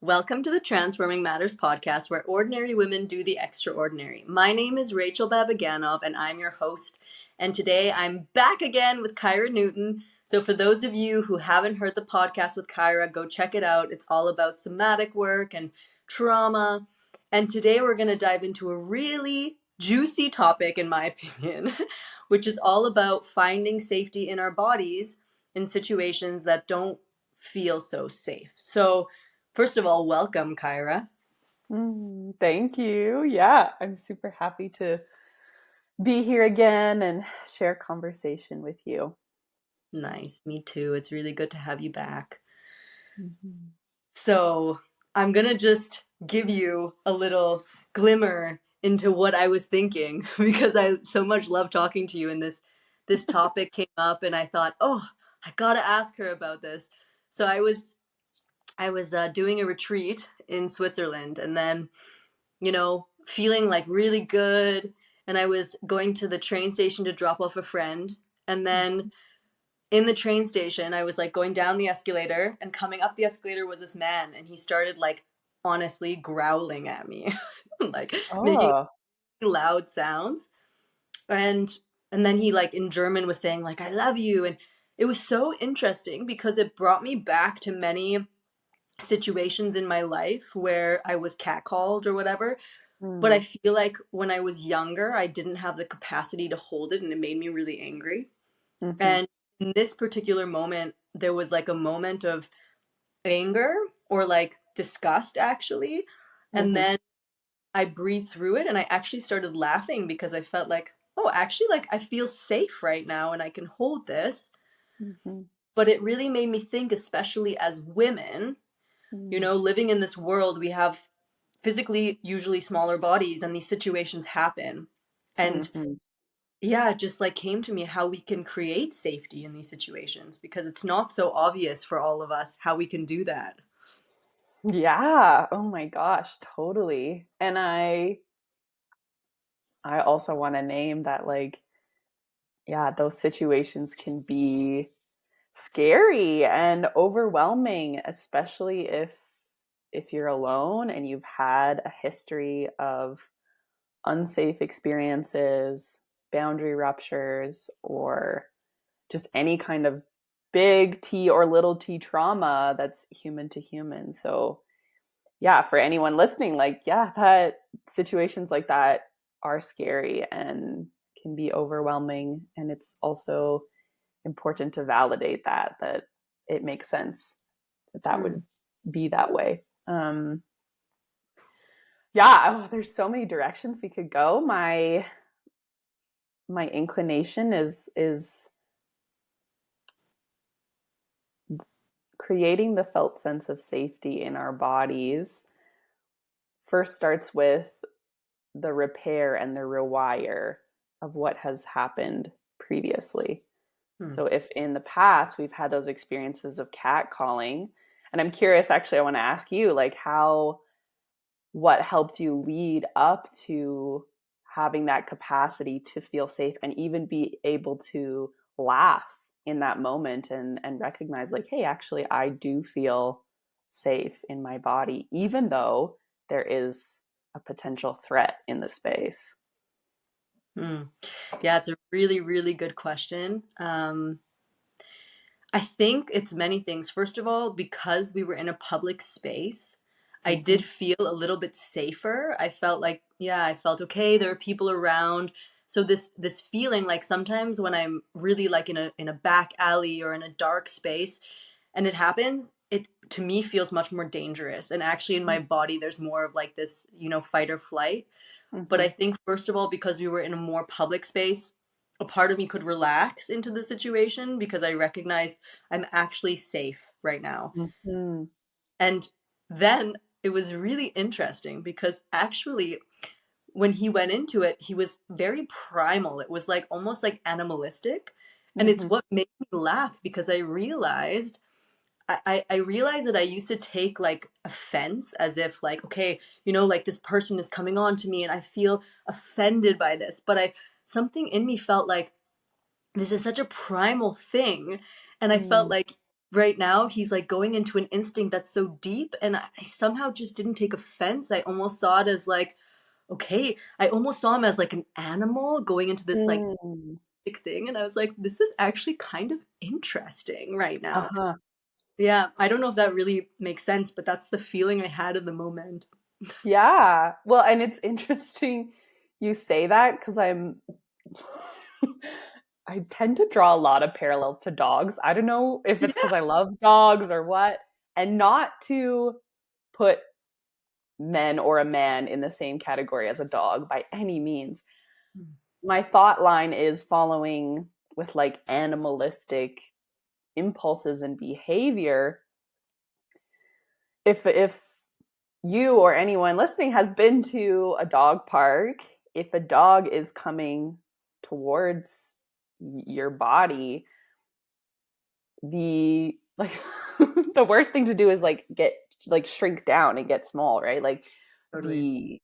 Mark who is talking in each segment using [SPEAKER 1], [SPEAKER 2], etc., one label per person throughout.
[SPEAKER 1] Welcome to the Transforming Matters podcast, where ordinary women do the extraordinary. My name is Rachel Babaganov, and I'm your host. And today I'm back again with Kyra Newton. So for those of you who haven't heard the podcast with Kyra, go check it out. It's all about somatic work and trauma. And today we're going to dive into a really juicy topic, in my opinion, which is all about finding safety in our bodies in situations that don't feel so safe. So first of all, welcome, Kyra.
[SPEAKER 2] Thank you. Yeah, I'm super happy to be here again and share conversation with you.
[SPEAKER 1] Nice, me too. It's really good to have you back.
[SPEAKER 2] Mm-hmm.
[SPEAKER 1] So I'm gonna just give you a little glimmer into what I was thinking because I so much love talking to you, and this topic came up, and I thought, oh, I gotta ask her about this. So I was doing a retreat in Switzerland, and then feeling like really good. And I was going to the train station to drop off a friend. And then in the train station, I was like going down the escalator, and coming up the escalator was this man. And he started like honestly growling at me, like making
[SPEAKER 2] Oh,
[SPEAKER 1] loud sounds. And and then he like in German was saying like, I love you. And it was so interesting because it brought me back to many situations in my life where I was catcalled or whatever. But I feel like when I was younger, I didn't have the capacity to hold it, and it made me really angry.
[SPEAKER 2] mm-hmm.
[SPEAKER 1] And in this particular moment, there was like a moment of anger or like disgust, actually. And
[SPEAKER 2] Mm-hmm.
[SPEAKER 1] then I breathed through it, and I actually started laughing because I felt like, oh, actually, like I feel safe right now and I can hold this.
[SPEAKER 2] Mm-hmm.
[SPEAKER 1] But it really made me think, especially as women, living in this world, we have physically usually smaller bodies, and these situations happen. And
[SPEAKER 2] Mm-hmm.
[SPEAKER 1] yeah, it just like came to me how we can create safety in these situations, because it's not so obvious for all of us how we can do that.
[SPEAKER 2] Yeah. Oh my gosh, totally. And I also want to name that, like, yeah, those situations can be scary and overwhelming, especially if you're alone and you've had a history of unsafe experiences, boundary ruptures, or just any kind of big T or little t trauma that's human to human. So, yeah, for anyone listening, like, yeah, that situations like that are scary and can be overwhelming. And it's also important to validate that it makes sense that
[SPEAKER 1] Mm.
[SPEAKER 2] would be that way. Yeah, there's so many directions we could go. My inclination is creating the felt sense of safety in our bodies first starts with the repair and the rewire of what has happened previously.
[SPEAKER 1] Mm.
[SPEAKER 2] So if in the past we've had those experiences of catcalling, and I'm curious, actually, I want to ask you, like, what helped you lead up to having that capacity to feel safe and even be able to laugh in that moment and recognize, like, hey, actually I do feel safe in my body even though there is a potential threat in the space.
[SPEAKER 1] Mm. Yeah, it's a really, really good question. I think it's many things. First of all, because we were in a public space, I
[SPEAKER 2] Mm-hmm.
[SPEAKER 1] did feel a little bit safer. I felt like, yeah, I felt okay. There are people around. So this feeling, like sometimes when I'm really like in a back alley or in a dark space and it happens, it to me feels much more dangerous. And actually in my body there's more of like this, fight or flight. But
[SPEAKER 2] Mm-hmm.
[SPEAKER 1] I think first of all, because we were in a more public space, a part of me could relax into the situation because I recognized I'm actually safe right now.
[SPEAKER 2] Mm-hmm.
[SPEAKER 1] And then it was really interesting because actually when he went into it, he was very primal. It was like almost like animalistic. And it's
[SPEAKER 2] Mm-hmm.
[SPEAKER 1] what made me laugh because I realized that I used to take like offense as if like, okay, like this person is coming on to me and I feel offended by this. But something in me felt like this is such a primal thing. And I felt like right now he's like going into an instinct that's so deep, and I somehow just didn't take offense. I almost saw it as like, okay, I almost saw him as like an animal going into this like
[SPEAKER 2] Mm.
[SPEAKER 1] big thing, and I was like, this is actually kind of interesting right now.
[SPEAKER 2] Uh-huh.
[SPEAKER 1] Yeah, I don't know if that really makes sense, but that's the feeling I had in the moment.
[SPEAKER 2] Yeah. Well, and it's interesting you say that because I tend to draw a lot of parallels to dogs. I don't know if it's
[SPEAKER 1] Yeah.
[SPEAKER 2] because I love dogs or what, and not to put men or a man in the same category as a dog by any means. My thought line is following with like animalistic impulses and behavior. If you or anyone listening has been to a dog park, if a dog is coming towards your body, the like the worst thing to do is like get like shrink down and get small, right? Like
[SPEAKER 1] Totally.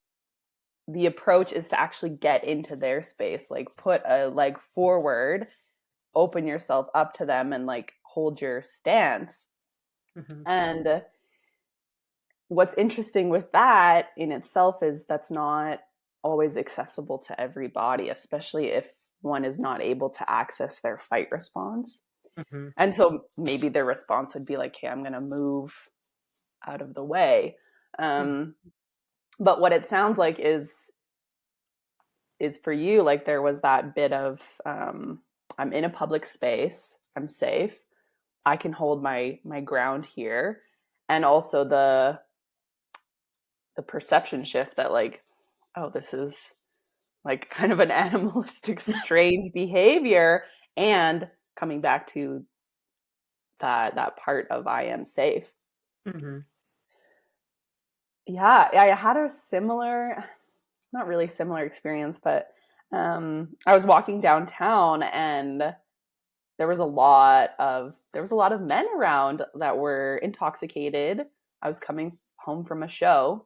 [SPEAKER 2] the the approach is to actually get into their space, like put a leg forward, open yourself up to them and like hold your stance.
[SPEAKER 1] Hmm.
[SPEAKER 2] And what's interesting with that in itself is that's not always accessible to everybody, especially if one is not able to access their fight response.
[SPEAKER 1] Hmm.
[SPEAKER 2] And so maybe their response would be like, hey, I'm going to move out of the way. Um, but what it sounds like is for you, like there was that bit of I'm in a public space, I'm safe, I can hold my ground here, and also the perception shift that like, oh, this is like kind of an animalistic, strange behavior, and coming back to that part of I am safe.
[SPEAKER 1] Hmm.
[SPEAKER 2] Yeah, I had a similar, not really similar experience, but I was walking downtown and there was a lot of men around that were intoxicated. I was coming home from a show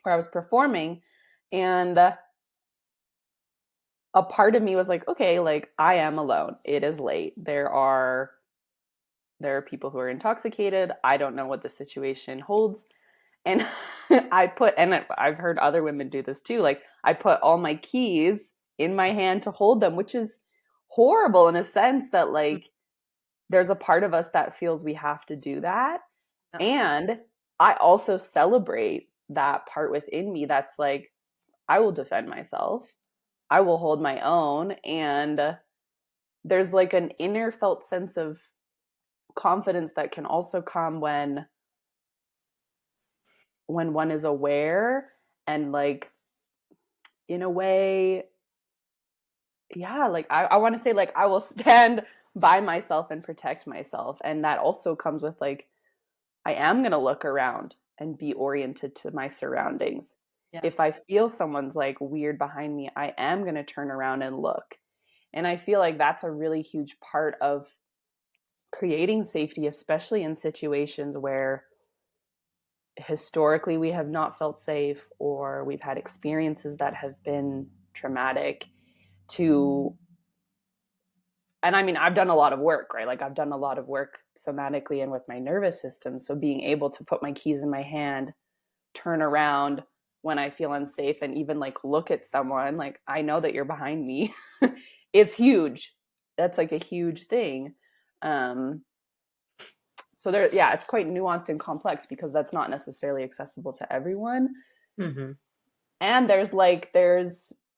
[SPEAKER 2] where I was performing, and a part of me was like, okay, like I am alone. It is late. There are people who are intoxicated. I don't know what the situation holds. And and I've heard other women do this too. Like I put all my keys in my hand to hold them, which is horrible in a sense that like there's a part of us that feels we have to do that.
[SPEAKER 1] Yeah.
[SPEAKER 2] And I also celebrate that part within me that's like, I will defend myself. I will hold my own. And there's like an inner felt sense of confidence that can also come when one is aware and like in a way, yeah, like I want to say like I will stand by myself and protect myself. And that also comes with like I am going to look around and be oriented to my surroundings.
[SPEAKER 1] Yeah.
[SPEAKER 2] If I feel someone's like weird behind me, I am going to turn around and look. And I feel like that's a really huge part of creating safety, especially in situations where historically we have not felt safe or we've had experiences that have been traumatic to and I mean I've done a lot of work, right? Like I've done a lot of work somatically and with my nervous system, so being able to put my keys in my hand, turn around when I feel unsafe, and even like look at someone like I know that you're behind me is huge. That's like a huge thing. um so there, yeah, it's quite nuanced and complex because that's not necessarily accessible to everyone.
[SPEAKER 1] Hmm.
[SPEAKER 2] And there's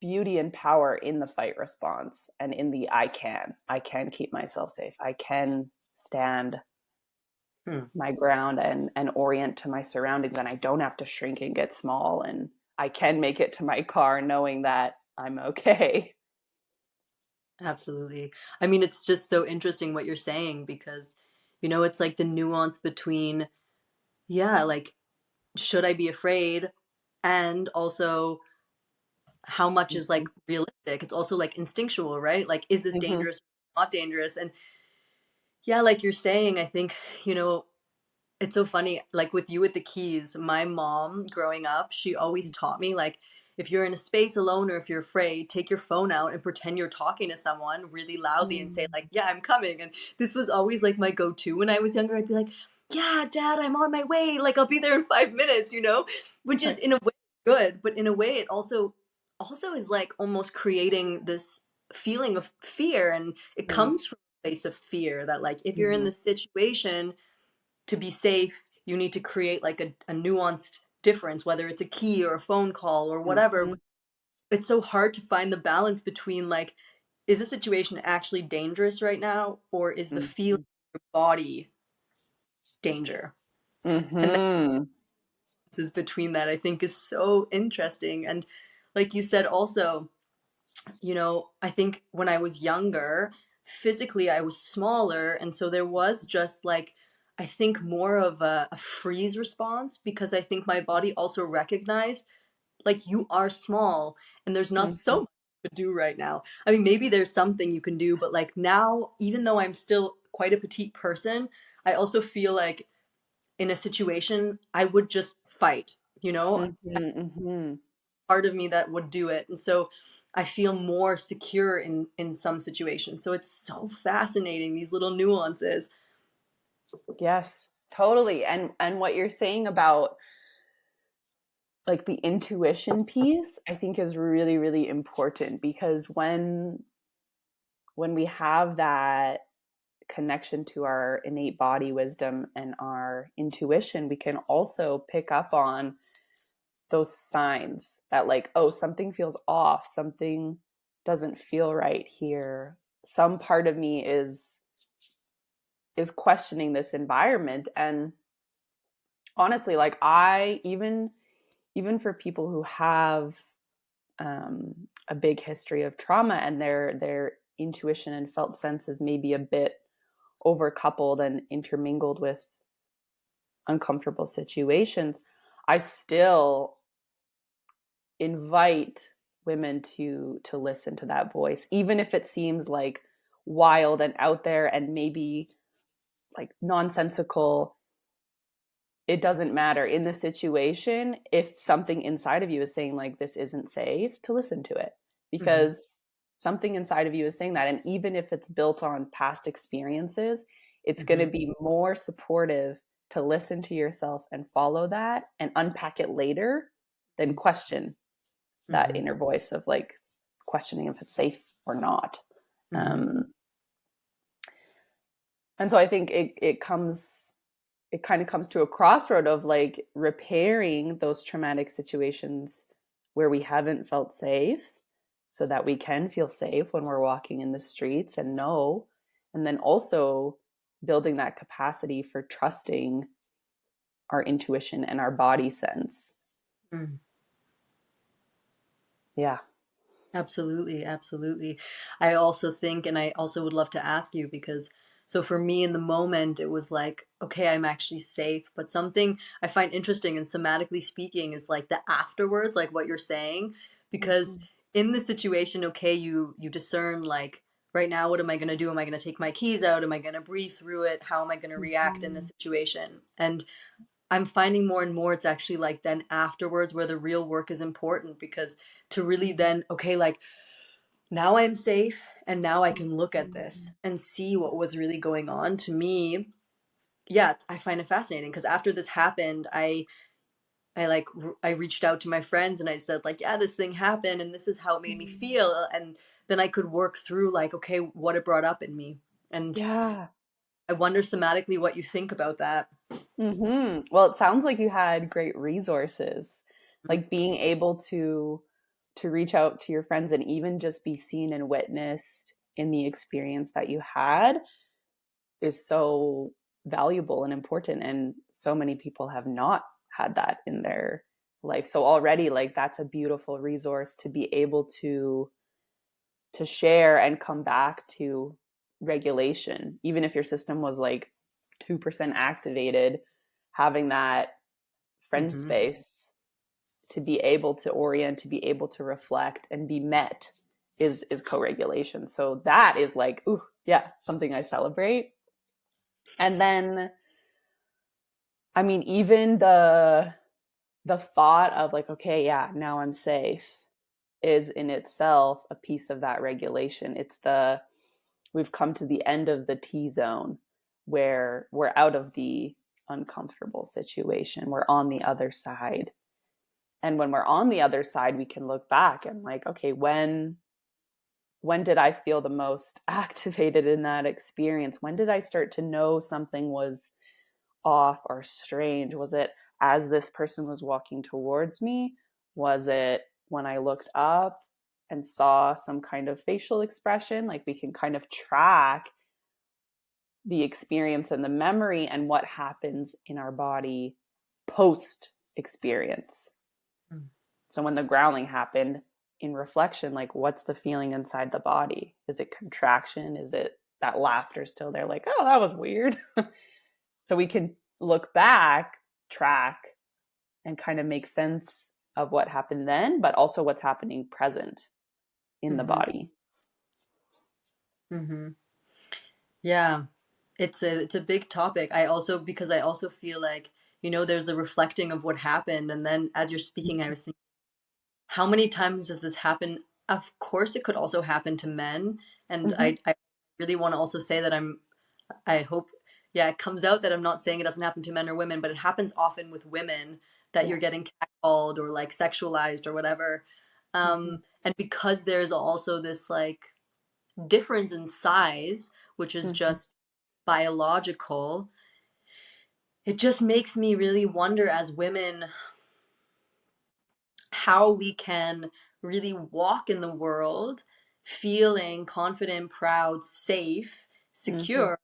[SPEAKER 2] beauty and power in the fight response and in the I can keep myself safe, I can stand
[SPEAKER 1] Hmm.
[SPEAKER 2] my ground and orient to my surroundings, and I don't have to shrink and get small, and I can make it to my car knowing that I'm okay.
[SPEAKER 1] Absolutely. I mean, it's just so interesting what you're saying because, it's like the nuance between, yeah, like, should I be afraid? And also, how much is like
[SPEAKER 2] Mhm.
[SPEAKER 1] realistic? It's also like instinctual, right? Like, is this
[SPEAKER 2] Mhm.
[SPEAKER 1] dangerous? Not dangerous? And yeah, like you're saying, I think, you know, it's so funny. Like with you with the keys, my mom growing up, she always taught me, like, if you're in a space alone or if you're afraid, take your phone out and pretend you're talking to someone really loudly and say
[SPEAKER 2] Mm.
[SPEAKER 1] like, yeah, I'm coming. And this was always like my go-to when I was younger. I'd be like, yeah, dad, I'm on my way. Like I'll be there in 5 minutes, which is in a way good, but in a way it also is like almost creating this feeling of fear, and it
[SPEAKER 2] Mm.
[SPEAKER 1] comes from a place of fear that like if you're in
[SPEAKER 2] Mhm.
[SPEAKER 1] this situation, to be safe you need to create like a nuanced difference, whether it's a key or a phone call or whatever.
[SPEAKER 2] Mhm.
[SPEAKER 1] But it's so hard to find the balance between like, is the situation actually dangerous right now, or is the feeling
[SPEAKER 2] Mhm.
[SPEAKER 1] of your body danger? And the
[SPEAKER 2] Mhm.
[SPEAKER 1] differences between that I think is so interesting. And like you said also, I think when I was younger, physically I was smaller. And so there was just like, I think more of a freeze response, because I think my body also recognized like you are small and there's not so
[SPEAKER 2] Mhm.
[SPEAKER 1] much you could do right now. I mean, maybe there's something you can do, but like now, even though I'm still quite a petite person, I also feel like in a situation, I would just fight,
[SPEAKER 2] Mhm. Mhm.
[SPEAKER 1] part of me that would do it. And so I feel more secure in some situations. So it's so fascinating, these little nuances.
[SPEAKER 2] Yes, totally. And what you're saying about like the intuition piece, I think is really, really important because when we have that connection to our innate body wisdom and our intuition, we can also pick up on those signs that like, oh, something feels off, something doesn't feel right here. Some part of me is questioning this environment. And honestly, like I even for people who have a big history of trauma and their intuition and felt senses maybe a bit overcoupled and intermingled with uncomfortable situations, I still invite women to listen to that voice, even if it seems like wild and out there and maybe like nonsensical. It doesn't matter in the situation if something inside of you is saying like this isn't safe, to listen to it,
[SPEAKER 1] Mm-hmm.
[SPEAKER 2] because something inside of you is saying that. And even if it's built on past experiences, it's going
[SPEAKER 1] Mm-hmm.
[SPEAKER 2] to be more supportive to listen to yourself and follow that and unpack it later than question that
[SPEAKER 1] Mm-hmm.
[SPEAKER 2] inner voice of like questioning if it's safe or not.
[SPEAKER 1] Mm-hmm.
[SPEAKER 2] um, and so I think it kind of comes to a crossroad of like repairing those traumatic situations where we haven't felt safe so that we can feel safe when we're walking in the streets and know, and then also building that capacity for trusting our intuition and our body sense.
[SPEAKER 1] Mm-hmm.
[SPEAKER 2] Yeah.
[SPEAKER 1] Absolutely, absolutely. I also think, and I also would love to ask you, because so for me in the moment, it was like, okay, I'm actually safe. But something I find interesting and somatically speaking is like the afterwards, like what you're saying, because
[SPEAKER 2] Mhm.
[SPEAKER 1] in the situation, okay, you discern like, right now, what am I going to do? Am I going to take my keys out? Am I going to breathe through it? How am I going to react in this
[SPEAKER 2] Mhm.
[SPEAKER 1] situation? And I'm finding more and more it's actually like then afterwards where the real work is important, because to really
[SPEAKER 2] Mhm.
[SPEAKER 1] then, okay, like now I'm safe and now I can look at this
[SPEAKER 2] Mhm.
[SPEAKER 1] and see what was really going on. To me, yeah, I find it fascinating because after this happened, I reached out to my friends and I said like, yeah, this thing happened and this is how it made me
[SPEAKER 2] Mhm.
[SPEAKER 1] feel, and then I could work through like, okay, what it brought up in me. And
[SPEAKER 2] Yeah.
[SPEAKER 1] I wonder somatically what you think about that.
[SPEAKER 2] Well, it sounds like you had great resources, like being able to reach out to your friends and even just be seen and witnessed in the experience that you had is so valuable and important. And so many people have not had that in their life. So already, like that's a beautiful resource to be able to share and come back to regulation, even if your system was like 2% activated, having that friend
[SPEAKER 1] Mm-hmm.
[SPEAKER 2] space to be able to orient, to be able to reflect and be met is co-regulation. So that is like, ooh, yeah, something I celebrate. And then, I mean, even the thought of like, okay, yeah, now I'm safe is in itself a piece of that regulation. It's the, we've come to the end of the T zone where we're out of the uncomfortable situation. We're on the other side. And when we're on the other side, we can look back and like, okay, when did I feel the most activated in that experience? When did I start to know something was off or strange? Was it as this person was walking towards me? Was it when I looked up and saw some kind of facial expression? Like we can kind of track the experience and the memory and what happens in our body post experience.
[SPEAKER 1] Mm.
[SPEAKER 2] So when the growling happened, in reflection, like what's the feeling inside the body? Is it contraction? Is it that laughter still there? Like, oh, that was weird. So we can look back, track, and kind of make sense of what happened then, but also what's happening present in the
[SPEAKER 1] Mm-hmm.
[SPEAKER 2] body.
[SPEAKER 1] Mm-hmm. Yeah, it's a big topic. I also because I also feel like, there's a reflecting of what happened, and then as you're speaking, I was thinking, how many times does this happen? Of course, it could also happen to men, and
[SPEAKER 2] Mm-hmm.
[SPEAKER 1] I really want to also say that I hope, yeah, it comes out that I'm not saying it doesn't happen to men or women, but it happens often with women that
[SPEAKER 2] Yeah.
[SPEAKER 1] you're getting catcalled or like sexualized or whatever.
[SPEAKER 2] Mm-hmm.
[SPEAKER 1] And because there's also this like difference in size, which is
[SPEAKER 2] Mm-hmm.
[SPEAKER 1] just biological, it just makes me really wonder as women how we can really walk in the world feeling confident, proud, safe,
[SPEAKER 2] Mm-hmm.
[SPEAKER 1] secure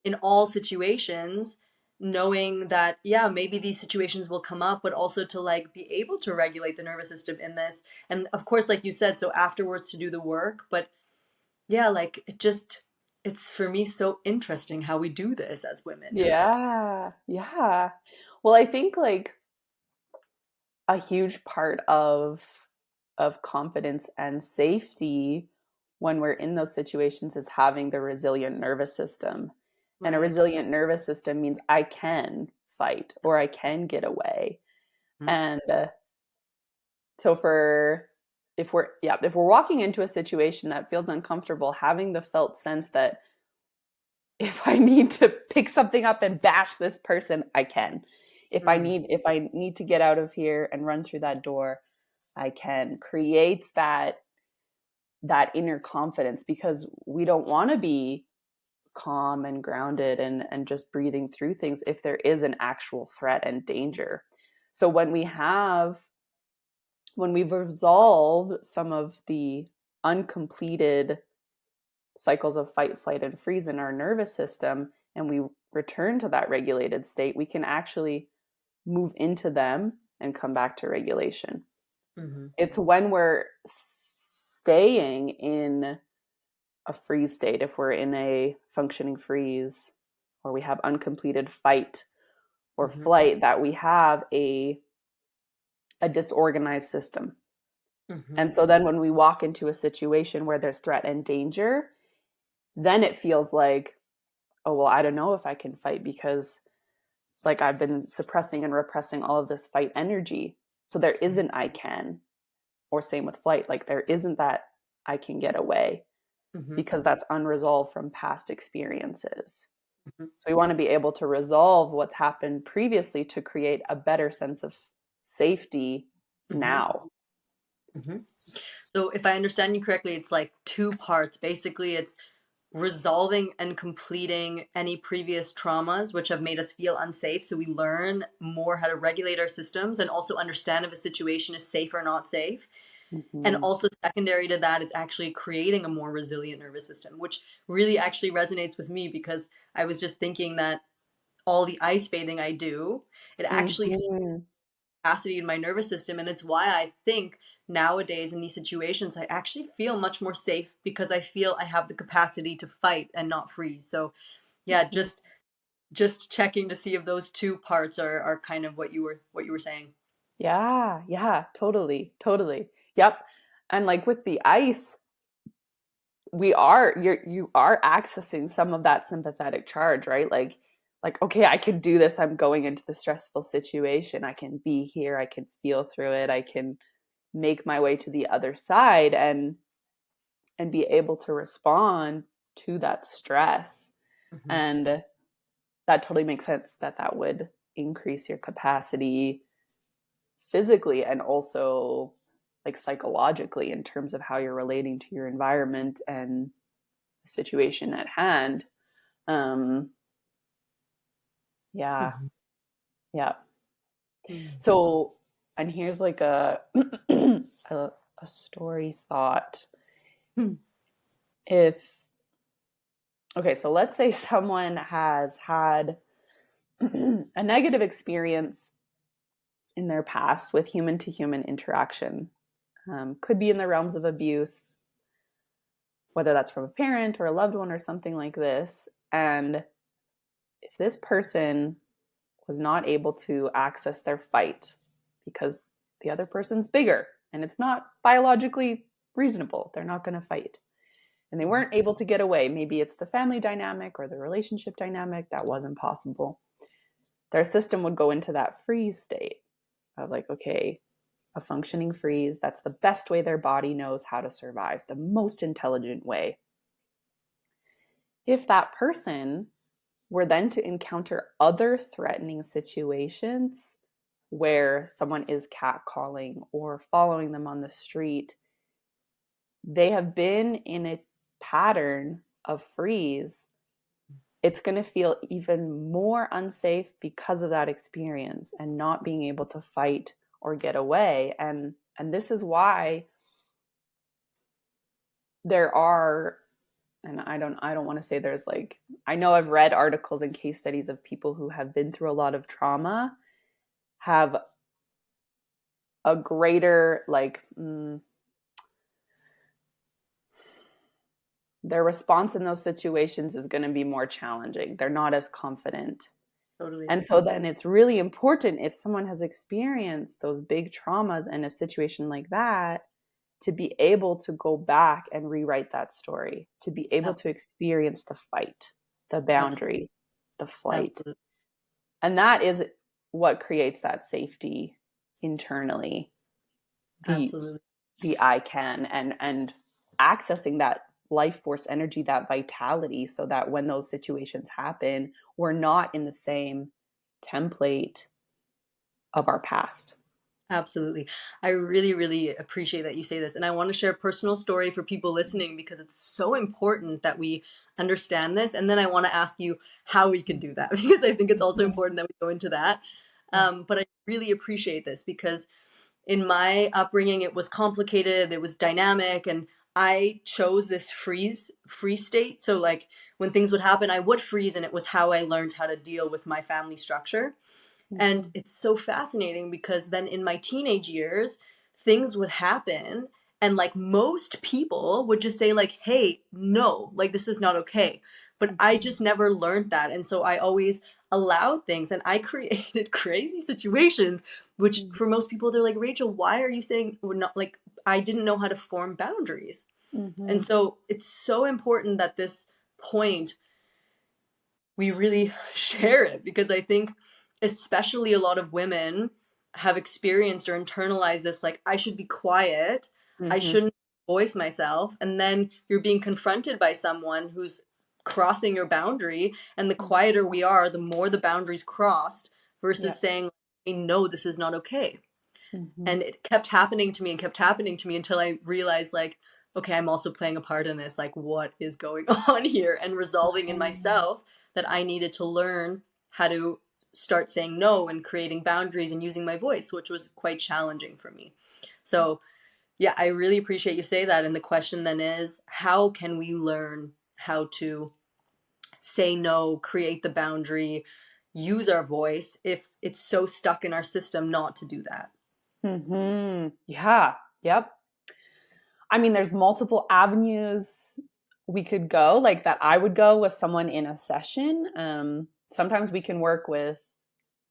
[SPEAKER 1] in all situations, knowing that, yeah, maybe these situations will come up, but also to like be able to regulate the nervous system in this. And of course, like you said, so afterwards to do the work. But yeah, like it's for me so interesting how we do this as women.
[SPEAKER 2] Yeah. Yeah. Well, I think like a huge part of confidence and safety when we're in those situations is having the resilient nervous system. And a
[SPEAKER 1] Right.
[SPEAKER 2] resilient nervous system means I can fight or I can get away.
[SPEAKER 1] Mhm.
[SPEAKER 2] And so for if we're walking into a situation that feels uncomfortable, having the felt sense that if I need to pick something up and bash this person, I can.
[SPEAKER 1] Mm.
[SPEAKER 2] If I need to get out of here and run through that door, I can. Creates that inner confidence because we don't want to be calm and grounded and just breathing through things if there is an actual threat and danger. So when we've resolved some of the uncompleted cycles of fight, flight, and freeze in our nervous system, and we return to that regulated state, we can actually move into them and come back to regulation.
[SPEAKER 1] Mm-hmm.
[SPEAKER 2] It's when we're staying in a freeze state, if we're in a functioning freeze, or we have uncompleted fight or
[SPEAKER 1] Mm-hmm.
[SPEAKER 2] flight, that we have a disorganized system.
[SPEAKER 1] Mm-hmm.
[SPEAKER 2] And so then when we walk into a situation where there's threat and danger, then it feels like, oh, well, I don't know if I can fight because like I've been suppressing and repressing all of this fight energy. So there isn't I can, or same with flight, like there isn't that I can get away
[SPEAKER 1] Mm-hmm.
[SPEAKER 2] because that's unresolved from past experiences.
[SPEAKER 1] Mm-hmm.
[SPEAKER 2] So we want to be able to resolve what's happened previously to create a better sense of safety
[SPEAKER 1] Mm-hmm.
[SPEAKER 2] now.
[SPEAKER 1] Mm-hmm. So if I understand you correctly, it's like two parts. Basically, it's resolving and completing any previous traumas which have made us feel unsafe. So we learn more how to regulate our systems and also understand if a situation is safe or not safe. And
[SPEAKER 2] Mm-hmm.
[SPEAKER 1] also secondary to that is actually creating a more resilient nervous system, which really actually resonates with me because I was just thinking that all the ice bathing I do, it actually
[SPEAKER 2] Mm-hmm.
[SPEAKER 1] capacity in my nervous system. And it's why I think nowadays in these situations, I actually feel much more safe because I feel I have the capacity to fight and not freeze. So yeah,
[SPEAKER 2] Mm-hmm.
[SPEAKER 1] just checking to see if those two parts are kind of what you were saying.
[SPEAKER 2] Yeah, yeah, totally, totally. Yep. And like with the ice, you are accessing some of that sympathetic charge, right? Like like, okay, I can do this. I'm going into the stressful situation. I can be here. I can feel through it. I can make my way to the other side and be able to respond to that stress.
[SPEAKER 1] Mm-hmm.
[SPEAKER 2] And that totally makes sense that that would increase your capacity physically and also like psychologically in terms of how you're relating to your environment and the situation at hand. Um, yeah,
[SPEAKER 1] Mm-hmm.
[SPEAKER 2] yeah. So, and here's like a story thought.
[SPEAKER 1] Mm-hmm.
[SPEAKER 2] If okay, so let's say someone has had a negative experience in their past with human to human interaction. Could be in the realms of abuse, whether that's from a parent or a loved one or something like this. And if this person was not able to access their fight because the other person's bigger and it's not biologically reasonable, they're not going to fight. And they weren't able to get away. Maybe it's the family dynamic or the relationship dynamic that wasn't possible. Their system would go into that freeze state of like, okay, a functioning freeze. That's the best way their body knows how to survive, the most intelligent way. If that person were then to encounter other threatening situations where someone is catcalling or following them on the street, they have been in a pattern of freeze. It's going to feel even more unsafe because of that experience and not being able to fight or get away. And this is why there are, and I don't want to say there's like, I know I've read articles and case studies of people who have been through a lot of trauma have a greater their response in those situations is going to be more challenging. They're not as confident.
[SPEAKER 1] Totally.
[SPEAKER 2] And so then it's really important if someone has experienced those big traumas in a situation like that to be able to go back and rewrite that story, to be able to experience the fight, the
[SPEAKER 1] Absolutely.
[SPEAKER 2] boundary, the flight.
[SPEAKER 1] Absolutely.
[SPEAKER 2] And that is what creates that safety internally. The
[SPEAKER 1] Absolutely.
[SPEAKER 2] the I can and accessing that life force energy, that vitality, so that when those situations happen, we're not in the same template of our past.
[SPEAKER 1] Absolutely. I really, really appreciate that you say this. And I want to share a personal story for people listening because it's so important that we understand this. And then I want to ask you how we can do that because I think it's also
[SPEAKER 2] Mhm.
[SPEAKER 1] important that we go into that.
[SPEAKER 2] Yeah.
[SPEAKER 1] But I really appreciate this because in my upbringing, it was complicated, it was dynamic, and I chose this freeze state. So, like, when things would happen, I would freeze, and it was how I learned how to deal with my family structure. And
[SPEAKER 2] Mhm.
[SPEAKER 1] it's so fascinating because then in my teenage years, things would happen and like most people would just say like, "Hey, no, like this is not okay." But I
[SPEAKER 2] Mhm.
[SPEAKER 1] just never learned that. And so I always allowed things and I created crazy situations which
[SPEAKER 2] Mhm.
[SPEAKER 1] for most people they're like, "Rachel, why are you saying we're not like I didn't know how to form boundaries." And
[SPEAKER 2] Mhm.
[SPEAKER 1] so it's so important that this point we really share it because I think especially a lot of women have experienced or internalized this like I should be quiet, I
[SPEAKER 2] Mhm.
[SPEAKER 1] shouldn't voice myself, and then you're being confronted by someone who's crossing your boundary, and the
[SPEAKER 2] Mhm.
[SPEAKER 1] quieter we are, the more the boundaries crossed
[SPEAKER 2] Yeah.
[SPEAKER 1] versus saying, hey, no, this is not okay.
[SPEAKER 2] Mhm.
[SPEAKER 1] And it kept happening to me and kept happening to me until I realized like, okay, I'm also playing a part in this, like what is going on here, and resolving in
[SPEAKER 2] Mhm.
[SPEAKER 1] myself that I needed to learn how to start saying no and creating boundaries and using my voice, which was quite challenging for me. So yeah, I really appreciate you say that. And the question then is, how can we learn how to say no, create the boundary, use our voice if it's so stuck in our system not to do that?
[SPEAKER 2] Mhm. Yeah. Yep. I mean, there's multiple avenues we could go, like that I would go with someone in a session. Sometimes we can work with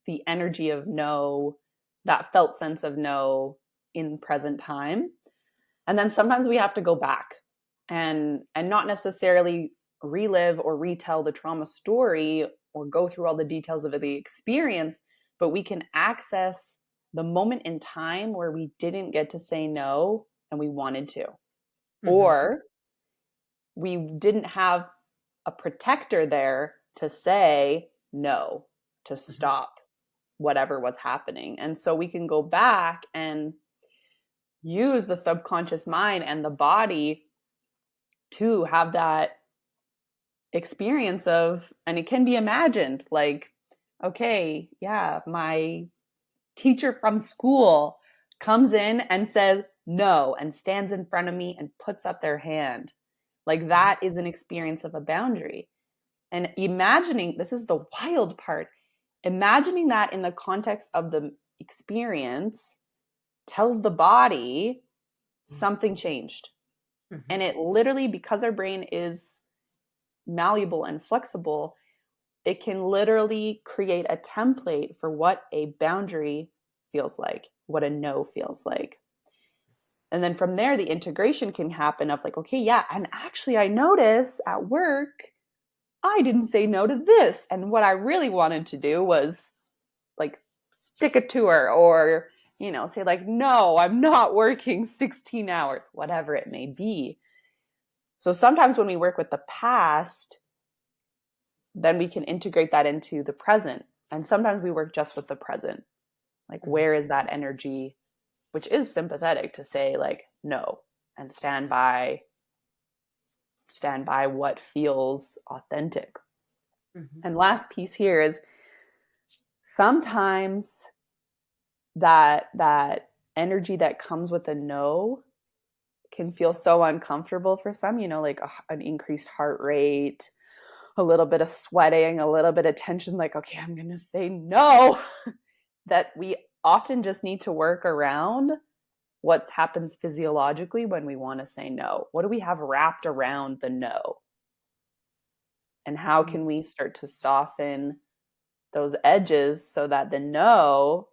[SPEAKER 2] the energy of no, that felt sense of no in present time. And then sometimes we have to go back and not necessarily relive or retell the trauma story or go through all the details of the experience, but we can access the moment in time where we didn't get to say no and we wanted to,
[SPEAKER 1] Mm-hmm.
[SPEAKER 2] or we didn't have a protector there to say no, to
[SPEAKER 1] Mm-hmm.
[SPEAKER 2] stop whatever was happening. And so we can go back and use the subconscious mind and the body to have that experience of, and it can be imagined like, okay, yeah, my teacher from school comes in and says no and stands in front of me and puts up their hand. Like that is an experience of a boundary. And imagining, this is the wild part, imagining that in the context of the experience tells the body something changed.
[SPEAKER 1] Mm-hmm.
[SPEAKER 2] And it literally, because our brain is malleable and flexible, it can literally create a template for what a boundary feels like, what a no feels like. And then from there, the integration can happen of like, okay, yeah, and actually, I notice at work, I didn't say no to this. And what I really wanted to do was like stick it to her, or, you know, say like, no, I'm not working 16 hours, whatever it may be. So sometimes when we work with the past, then we can integrate that into the present. And sometimes we work just with the present. Like,
[SPEAKER 1] Mm-hmm.
[SPEAKER 2] where is that energy, which is sympathetic to say like, no, and stand by what feels authentic.
[SPEAKER 1] Mm-hmm.
[SPEAKER 2] And last piece here is sometimes that energy that comes with a no can feel so uncomfortable for some, you know, like an increased heart rate, a little bit of sweating, a little bit of tension, like, okay, I'm going to say no, that we often just need to work around what happens physiologically when we want to say no. What do we have wrapped around the no? And how can we start to soften those edges so that the no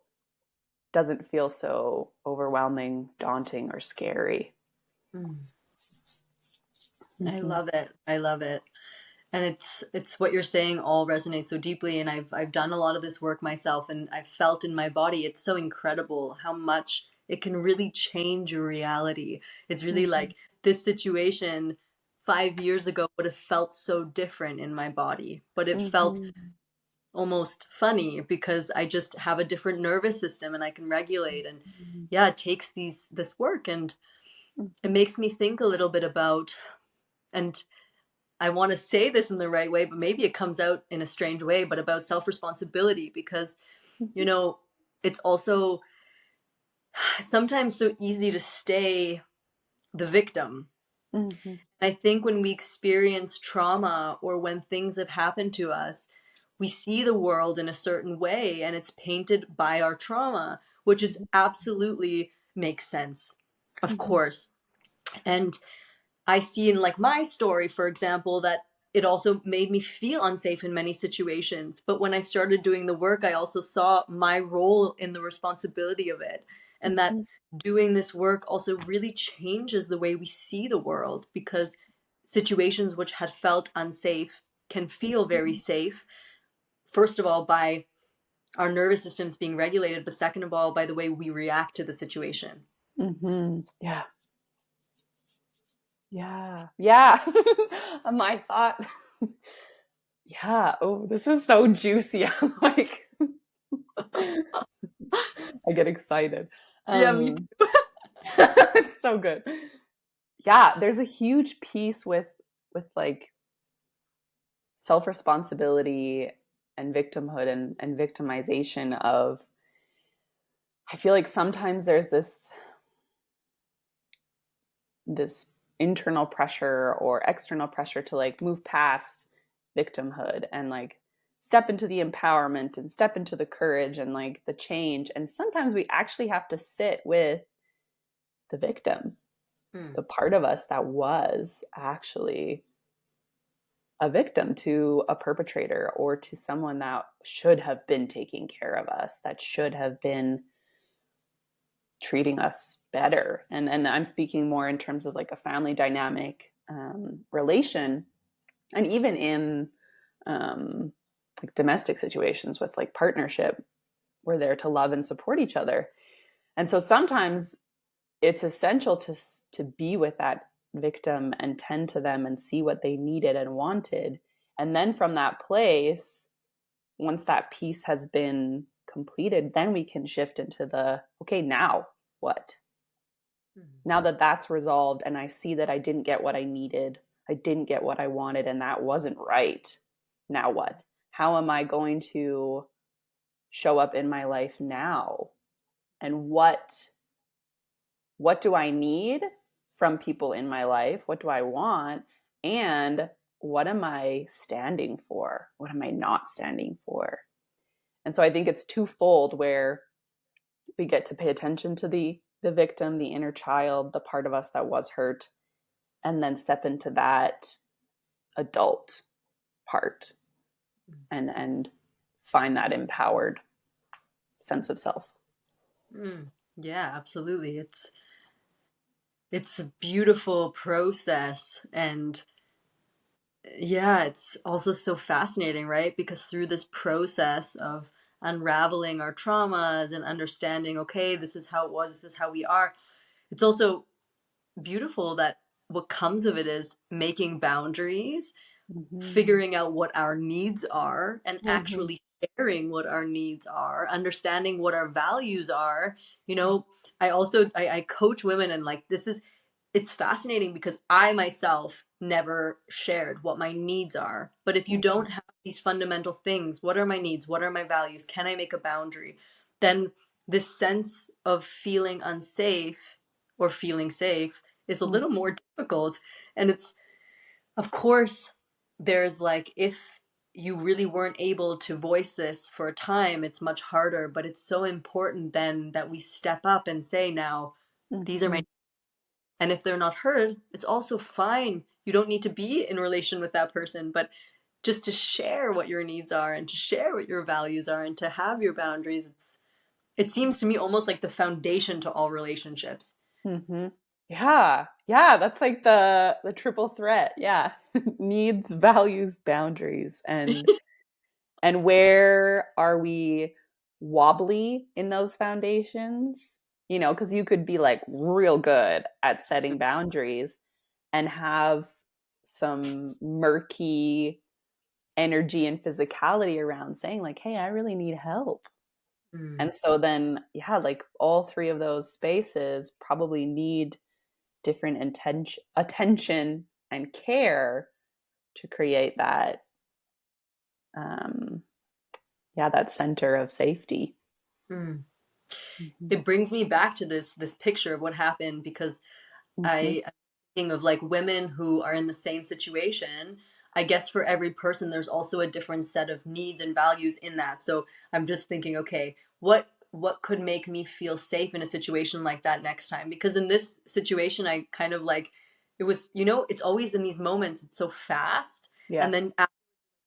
[SPEAKER 2] doesn't feel so overwhelming, daunting, or scary?
[SPEAKER 1] Mm-hmm. I
[SPEAKER 2] Mm-hmm.
[SPEAKER 1] love it. I love it. And it's what you're saying all resonates so deeply, and I've done a lot of this work myself, and I've felt in my body it's so incredible how much it can really change your reality. It's really
[SPEAKER 2] Mm-hmm.
[SPEAKER 1] like this situation 5 years ago would have felt so different in my body, but it felt
[SPEAKER 2] Mm-hmm.
[SPEAKER 1] almost funny because I just have a different nervous system and I can regulate. And
[SPEAKER 2] Mm-hmm.
[SPEAKER 1] yeah, it takes this work, and it makes me think a little bit about, and I want to say this in the right way, but maybe it comes out in a strange way, but about self responsibility, because, you know, it's also sometimes so easy to stay the victim.
[SPEAKER 2] Mm-hmm.
[SPEAKER 1] I think when we experience trauma or when things have happened to us, we see the world in a certain way and it's painted by our trauma, which is absolutely makes sense, of
[SPEAKER 2] Mm-hmm.
[SPEAKER 1] course. And I see in like my story, for example, that it also made me feel unsafe in many situations. But when I started doing the work, I also saw my role in the responsibility of it. And that
[SPEAKER 2] Mm-hmm.
[SPEAKER 1] doing this work also really changes the way we see the world, because situations which had felt unsafe can feel very safe. First of all, by our nervous systems being regulated, but second of all, by the way we react to the situation.
[SPEAKER 2] Mm-hmm. Yeah. Yeah. Yeah. My thought. Yeah. Oh, this is so juicy. I'm like, I get excited.
[SPEAKER 1] Yeah, me
[SPEAKER 2] Um, it's so good. Yeah, there's a huge piece with like self responsibility and victimhood and victimization of. I feel like sometimes there's this internal pressure or external pressure to like move past victimhood and like step into the empowerment and step into the courage and like the change. And sometimes we actually have to sit with the victim,
[SPEAKER 1] too.
[SPEAKER 2] the part of us that was actually a victim to a perpetrator or to someone that should have been taking care of us, that should have been treating us better. And I'm speaking more in terms of like a family dynamic relation, and even in um, like domestic situations with like partnership, we're there to love and support each other. And so sometimes it's essential to be with that victim and tend to them and see what they needed and wanted. And then from that place, once that piece has been completed, then we can shift into the, okay, now what? Now that that's resolved and I see that I didn't get what I needed, I didn't get what I wanted, and that wasn't right. Now what? How am I going to show up in my life now? And what do I need from people in my life? What do I want? And what am I standing for? What am I not standing for? And so I think it's twofold, where we get to pay attention to the victim, the inner child, the part of us that was hurt, and then step into that adult part and find that empowered sense of self.
[SPEAKER 1] Yeah, absolutely. It's a beautiful process, and yeah, it's also so fascinating, right? Because through this process of unraveling our traumas and understanding, okay, this is how it was, this is how we are, it's also beautiful that what comes of it is making boundaries,
[SPEAKER 2] Mm-hmm.
[SPEAKER 1] figuring out what our needs are, and
[SPEAKER 2] Mm-hmm.
[SPEAKER 1] actually sharing what our needs are, understanding what our values are. You know, I coach women, and like this is, it's fascinating because I myself never shared what my needs are. But if you
[SPEAKER 2] Mm-hmm.
[SPEAKER 1] don't have these fundamental things, what are my needs? What are my values? Can I make a boundary? Then this sense of feeling unsafe or feeling safe is a little more difficult. And it's, of course, there's like, if you really weren't able to voice this for a time, it's much harder. But it's so important then that we step up and say, now, these are
[SPEAKER 2] Mm-hmm.
[SPEAKER 1] my, and if they're not heard, it's also fine. You don't need to be in relation with that person, but just to share what your needs are and to share what your values are and to have your boundaries, it seems to me almost like the foundation to all relationships.
[SPEAKER 2] Mm-hmm. Yeah. Yeah. That's like the triple threat. Yeah. Needs, values, boundaries. And where are we wobbly in those foundations? You know, because you could be like real good at setting boundaries and have some murky energy and physicality around saying, like, hey, I really need help.
[SPEAKER 1] Mm,
[SPEAKER 2] And so then, yeah, like all three of those spaces probably need different attention and care to create that, um, yeah, that center of safety.
[SPEAKER 1] mm.
[SPEAKER 2] Mm-hmm.
[SPEAKER 1] It brings me back to this picture of what happened, because
[SPEAKER 2] Mm-hmm.
[SPEAKER 1] I'm thinking of like women who are in the same situation. I guess for every person, there's also a different set of needs and values in that. So I'm just thinking, okay, what could make me feel safe in a situation like that next time? Because in this situation, I kind of like, it was, it's always in these moments, it's so fast, and then
[SPEAKER 2] Yes.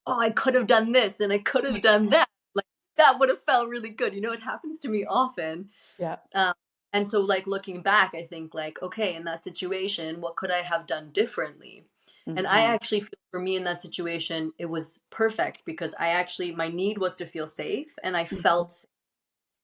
[SPEAKER 1] oh, I could have done this and I could have done that. Like that would have felt really good. It happens to me often.
[SPEAKER 2] Yeah.
[SPEAKER 1] Um, and so, like, looking back, I think, like, okay, in that situation, what could I have done differently? And I
[SPEAKER 2] Mm-hmm.
[SPEAKER 1] actually feel for me in that situation, it was perfect because my need was to feel safe and I
[SPEAKER 2] Mm-hmm.
[SPEAKER 1] felt safe.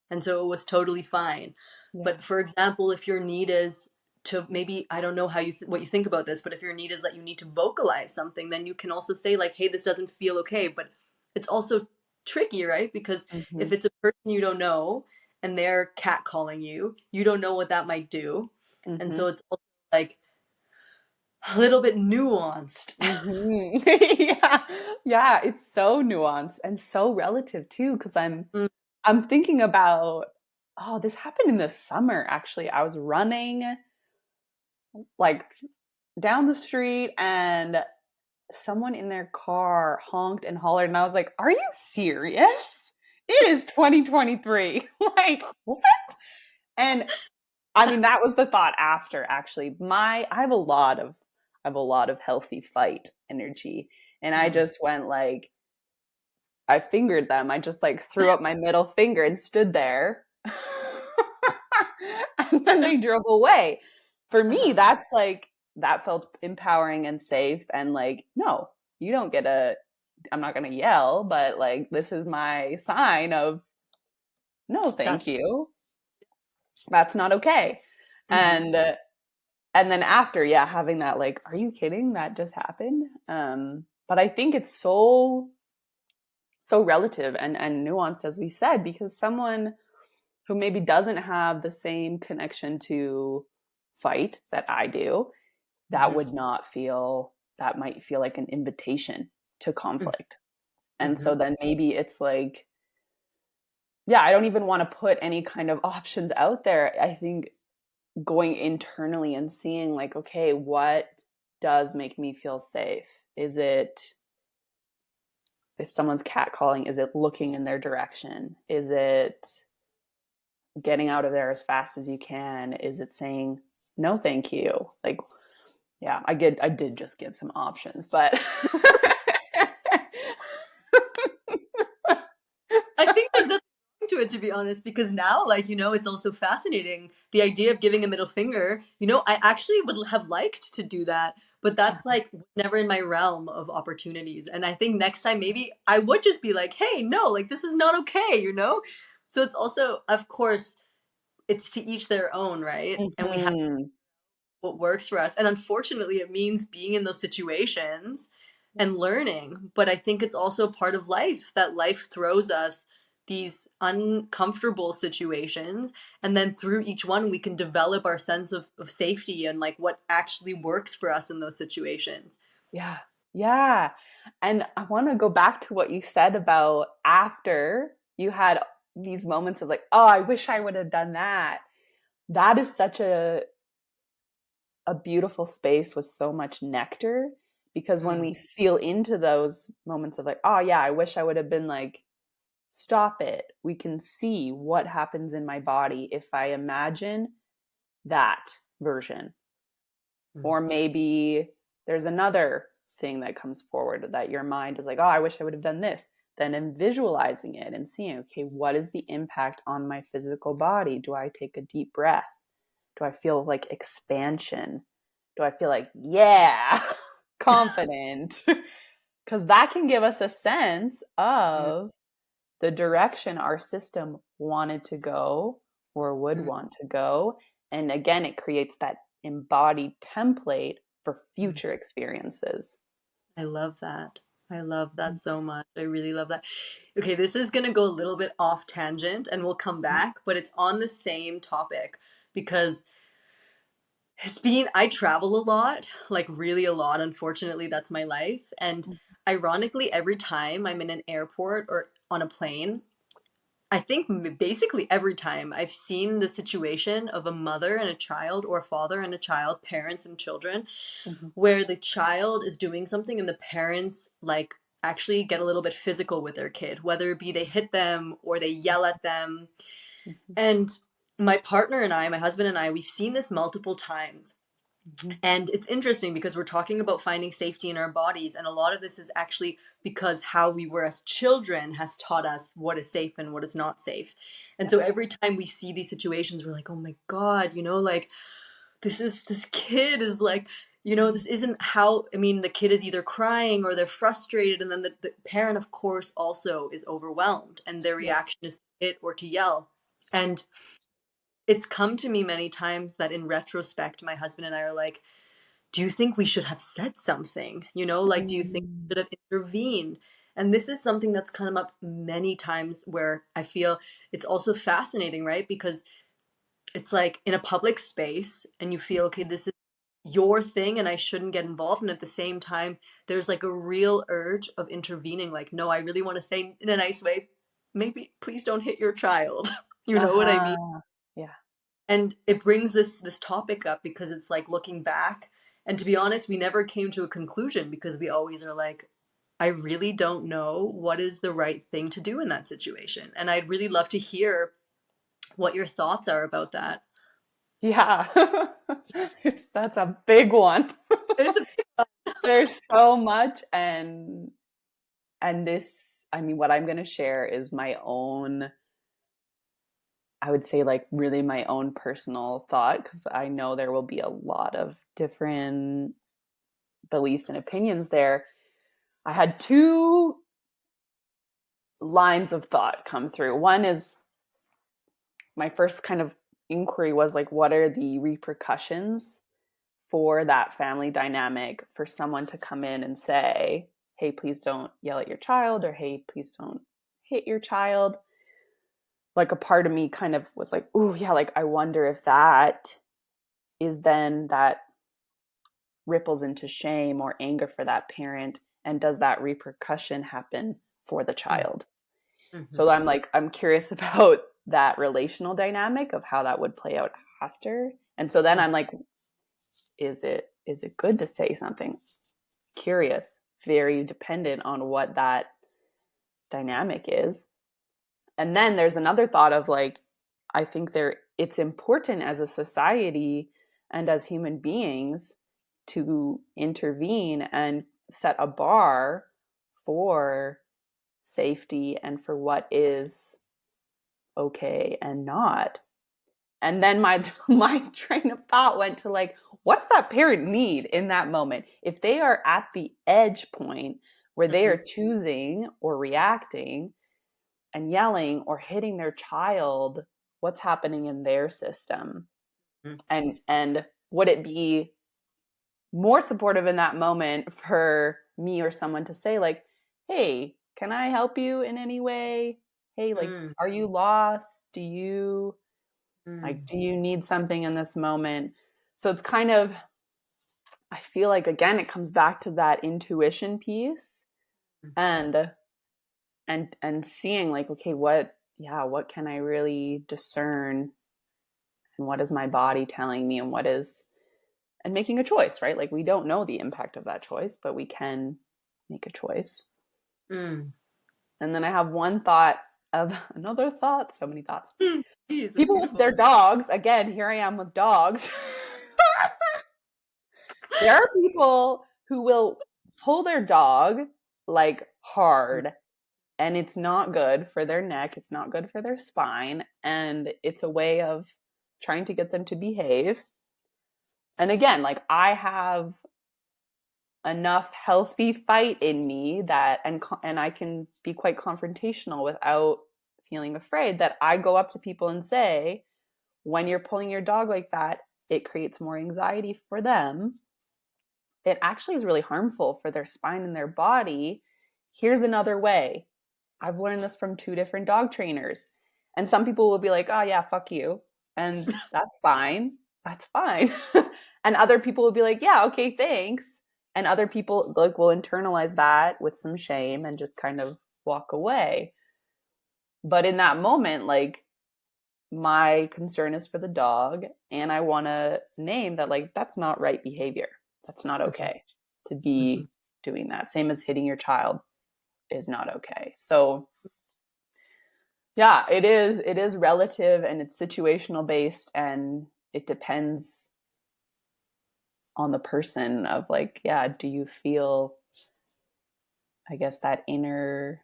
[SPEAKER 1] And so it was totally fine.
[SPEAKER 2] Yeah.
[SPEAKER 1] But for example, if your need is to, maybe, I don't know what you think about this, but if your need is that you need to vocalize something, then you can also say, like, hey, this doesn't feel okay. But it's also tricky, right? Because
[SPEAKER 2] Mm-hmm.
[SPEAKER 1] if it's a person you don't know and they're catcalling you, you don't know what that might do. And
[SPEAKER 2] Mm-hmm.
[SPEAKER 1] so it's also like a little bit nuanced.
[SPEAKER 2] Mm-hmm. Yeah. Yeah. It's so nuanced and so relative too, because
[SPEAKER 1] Mm,
[SPEAKER 2] I'm thinking about, oh, this happened in the summer actually. I was running like down the street and someone in their car honked and hollered and I was like, "Are you serious? It is 2023." Like, what? And I mean, that was the thought after actually. I have a lot of healthy fight energy. And I
[SPEAKER 1] mm.
[SPEAKER 2] just went like I fingered them. I just like threw up my middle finger and stood there. And then they drove away. For me,
[SPEAKER 1] Uh-huh.
[SPEAKER 2] that's like that felt empowering and safe and like, no, you don't get to I'm not going to yell, but like, this is my sign of no, thank
[SPEAKER 1] That's
[SPEAKER 2] you. That's not okay.
[SPEAKER 1] mhm,
[SPEAKER 2] And, uh, and then after, yeah, having that, like, are you kidding? That just happened. But I think it's so relative and nuanced, as we said, because someone who maybe doesn't have the same connection to fight that I do, that
[SPEAKER 1] mhm,
[SPEAKER 2] would not feel, that might feel like an invitation to
[SPEAKER 1] mhm,
[SPEAKER 2] conflict. And so
[SPEAKER 1] mhm.
[SPEAKER 2] then maybe it's like, yeah, I don't even want to put any kind of options out there. I think going internally and seeing, like, okay, what does make me feel safe? Is it, if someone's catcalling, is it looking in their direction? Is it getting out of there as fast as you can? Is it saying no thank you? Like, yeah, I did just give some options, but
[SPEAKER 1] I think there's nothing wrong to it, to be honest, because now, like, it's also fascinating. The idea of giving a middle finger, I actually would have liked to do that, but that's like never in my realm of opportunities. And I think next time maybe I would just be like, hey, no, like this is not okay? So it's also, of course, it's to each their own, right? And we have
[SPEAKER 2] Mhm.
[SPEAKER 1] what works for us. And unfortunately, it means being in those situations and learning. But I think it's also part of life that life throws us these uncomfortable situations. And then through each one, we can develop our sense of safety and like what actually works for us in those situations.
[SPEAKER 2] Yeah. Yeah. And I want to go back to what you said about after you had these moments of like, oh, I wish I would have done that. That is such a beautiful space with so much nectar, because when
[SPEAKER 1] Mm,
[SPEAKER 2] we feel into those moments of like, oh yeah, I wish I would have been like, stop it. We can see what happens in my body if I imagine that version.
[SPEAKER 1] mm,
[SPEAKER 2] Or maybe there's another thing that comes forward that your mind is like, oh, I wish I would have done this. Then in visualizing it and seeing, okay, what is the impact on my physical body? Do I take a deep breath? Do I feel like expansion? Do I feel like, yeah, confident? Because that can give us a sense
[SPEAKER 1] mm,
[SPEAKER 2] of the direction our system wanted to go or would
[SPEAKER 1] mm,
[SPEAKER 2] want to go. And again, it creates that embodied template for
[SPEAKER 1] mm.
[SPEAKER 2] future experiences.
[SPEAKER 1] I love that. I love that so much. I really love that. Okay, this is going to go a little bit off tangent and we'll come back, but it's on the same topic because I travel a lot, like really a lot. Unfortunately, that's my life. And ironically, every time I'm in an airport or on a plane, I think basically every time I've seen the situation of a mother and a child, or a father and a child, parents and children,
[SPEAKER 2] Mhm,
[SPEAKER 1] where the child is doing something and the parents like actually get a little bit physical with their kid, whether it be they hit them or they yell at them.
[SPEAKER 2] mhm,
[SPEAKER 1] And my partner and I, my husband and I, we've seen this multiple times.
[SPEAKER 2] mhm,
[SPEAKER 1] And it's interesting because we're talking about finding safety in our bodies. And a lot of this is actually because how we were as children has taught us what is safe and what is not safe. And
[SPEAKER 2] yeah,
[SPEAKER 1] so every time we see these situations, we're like, oh my God, like this kid is like, this isn't how, I mean, the kid is either crying or they're frustrated. And then the parent, of course, also is overwhelmed and their
[SPEAKER 2] yeah.
[SPEAKER 1] reaction is to hit or to yell. And it's come to me many times that in retrospect, my husband and I are like, do you think we should have said something? Like, do you think
[SPEAKER 2] Mm,
[SPEAKER 1] we should have intervened? And this is something that's come up many times where I feel it's also fascinating, right? Because it's like in a public space and you feel, okay, this is your thing and I shouldn't get involved. And at the same time, there's like a real urge of intervening. Like, no, I really want to say in a nice way, maybe please don't hit your child. You know what I mean?
[SPEAKER 2] uh-huh. Yeah.
[SPEAKER 1] And it brings this topic up because it's like looking back, and to be honest, we never came to a conclusion because we always are like, I really don't know what is the right thing to do in that situation, and I'd really love to hear what your thoughts are about that.
[SPEAKER 2] Yeah. That's a big one.
[SPEAKER 1] It's a
[SPEAKER 2] There's so much, and this, I mean, what I'm going to share is my own, I would say, like, really my own personal thought, because I know there will be a lot of different beliefs and opinions there. I had two lines of thought come through. One is my first kind of inquiry was like, what are the repercussions for that family dynamic for someone to come in and say, hey, please don't yell at your child, or hey, please don't hit your child. Like a part of me kind of was like, oh, yeah, like I wonder if that is then that ripples into shame or anger for that parent. And does that repercussion happen for the child?
[SPEAKER 1] Mm-hmm.
[SPEAKER 2] So I'm like, I'm curious about that relational dynamic of how that would play out after. And so then I'm like, is it good to say something? Curious, very dependent on what that dynamic is. And then there's another thought of like, I think it's important as a society and as human beings to intervene and set a bar for safety and for what is okay and not. And then my my train of thought went to like, what's that parent need in that moment? If they are at the edge point where they
[SPEAKER 1] Mm-hmm.
[SPEAKER 2] are choosing or reacting and yelling or hitting their child, what's happening in their system? And would it be more supportive in that moment for me or someone to say like, hey, can I help you in any way? Hey, like,
[SPEAKER 1] Mm-hmm.
[SPEAKER 2] are you lost?
[SPEAKER 1] Mm-hmm.
[SPEAKER 2] Do you need something in this moment? So it's kind of, I feel like again it comes back to that intuition piece and and seeing like, okay, what can I really discern, and what is my body telling me, and what is, and making a choice, right? Like we don't know the impact of that choice, but we can make a choice.
[SPEAKER 1] Mm.
[SPEAKER 2] And then I have one thought of another thought, so many thoughts.
[SPEAKER 1] Jeez, that's
[SPEAKER 2] People with
[SPEAKER 1] beautiful.
[SPEAKER 2] their dogs, again, here I am with dogs. There are people who will pull their dog like hard, and it's not good for their neck, it's not good for their spine, and it's a way of trying to get them to behave. And again, like I have enough healthy fight in me that, and I can be quite confrontational without feeling afraid, that I go up to people and say, when you're pulling your dog like that, it creates more anxiety for them. It actually is really harmful for their spine and their body. Here's another way. I've learned this from two different dog trainers. And some people will be like, oh, yeah, fuck you. And that's fine. That's fine. And other people will be like, yeah, okay, thanks. And other people like will internalize that with some shame and just kind of walk away. But in that moment, like my concern is for the dog, and I want to name that like that's not right behavior. That's not okay to
[SPEAKER 1] Mm-hmm.
[SPEAKER 2] be doing that. Same as hitting your child is not okay. So yeah, it is relative and it's situational based, and it depends on the person of like, yeah, do you feel, I guess, that inner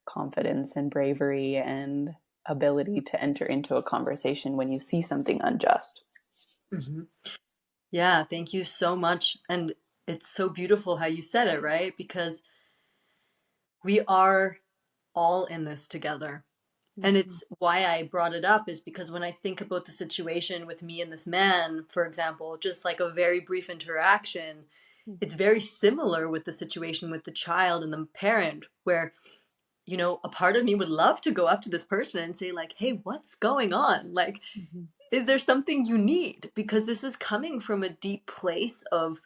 [SPEAKER 2] confidence and bravery and ability to enter into a conversation when you see something unjust.
[SPEAKER 1] Mm-hmm. Yeah, thank you so much. And it's so beautiful how you said it, right? Because we are all in this together. And
[SPEAKER 2] Mm-hmm.
[SPEAKER 1] it's why I brought it up is because when I think about the situation with me and this man, for example, just like a very brief interaction, it's very similar with the situation with the child and the parent, where, a part of me would love to go up to this person and say, like, hey, what's going on? Like,
[SPEAKER 2] Mm-hmm.
[SPEAKER 1] is there something you need? Because this is coming from a deep place of,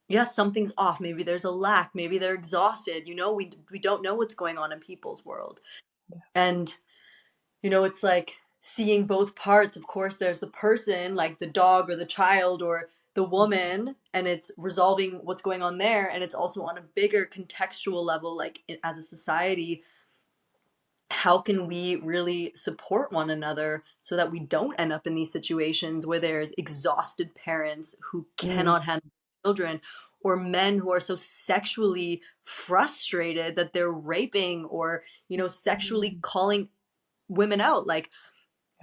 [SPEAKER 1] yes, something's off. Maybe there's a lack. Maybe they're exhausted. We don't know what's going on in people's world. And it's like seeing both parts. Of course, there's the person, like the dog or the child or the woman, and it's resolving what's going on there. And it's also on a bigger contextual level, like as a society, how can we really support one another so that we don't end up in these situations where there's exhausted parents who
[SPEAKER 2] Mm-hmm.
[SPEAKER 1] cannot handle children, or men who are so sexually frustrated that they're raping or sexually calling women out. Like,